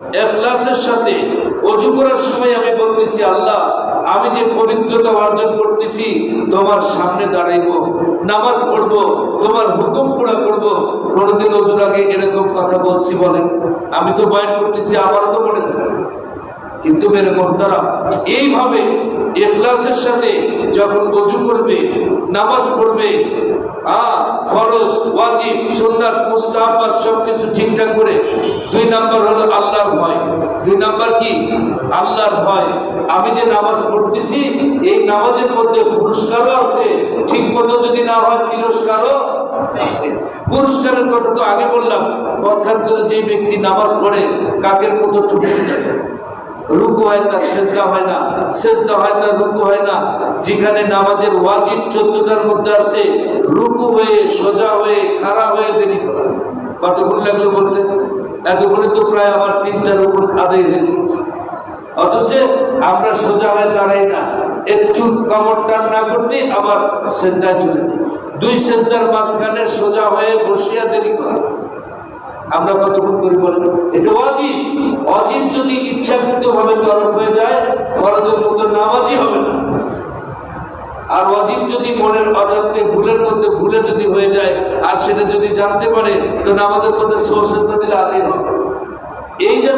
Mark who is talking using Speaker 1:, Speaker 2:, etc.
Speaker 1: ইখলাসের সাথে ওযু করার সময় আমি বলতেছি, আল্লাহ আমি যে পবিত্রতা অর্জন করতেছি তোমার সামনে দাঁড়াইবো, নামাজ পড়বো, তোমার হুকুম পুরা করবো। কোনদিন ওযুর আগে এরকম কথা বলছি বলেন? আমি তো বয়ান করতেছি, আমারও তো মনে থাকে। কিন্তু মেরে মুহতারাম, এইভাবে ইখলাসের সাথে যখন ওযু করবে, নামাজ পড়বে, ফরজ, ওয়াজিব, সুন্নাত, মুস্তাহাব সবকিছু ঠিকঠাক করে, 2 নাম্বার হলো আল্লাহর ভয়। 2 নাম্বার কি? আল্লাহর ভয়। আমি যে নামাজ পড়তেছি এই নামাজের মধ্যে পুরস্কারও আছে, ঠিক মতো যদি না হয় তিরস্কারও আছে। পুরস্কারের কথা তো আগে বললাম। পক্ষান্তরে যে ব্যক্তি নামাজ পড়ে কাকের মতো ছুটে যায়, রুকু হয় তার সেজদা হয় না, সেজদা হয় তার রুকু হয় না। যেখানে নামাজের ওয়াজিব 14টার মধ্যে আছে, রুকু হয়ে, সোজা হয়ে, খাড়া হয়ে দেরি করা। কতক্ষণ লাগলো বলতে? এতক্ষণে তো প্রায় আমার 3টা রুকু আদায় হয়ে গেল। অথচ আমরা সোজা হয়ে দাঁড়াই না, একটু কমর টান না করতে আবার সেজদায় চলে যাই। 2 সেজদার মাঝখানে সোজা হয়ে বসিয়া দেরি করা। আমরা কতক্ষণ করে বলেন? এটা ওয়াজিব। ওয়াজিব যদি ইচ্ছাকৃত ভাবে তরক হয়ে যায়, ফরজের মতো নামাজই হবে না। আর ওয়াজিব যদি মনের অজান্তে, ভুলের মধ্যে ভুলে যদি হয়ে যায়, আর সেটা যদি জানতে পারে, তো নামাজের মধ্যে সজদা দিলে আদায় হবে। এই যে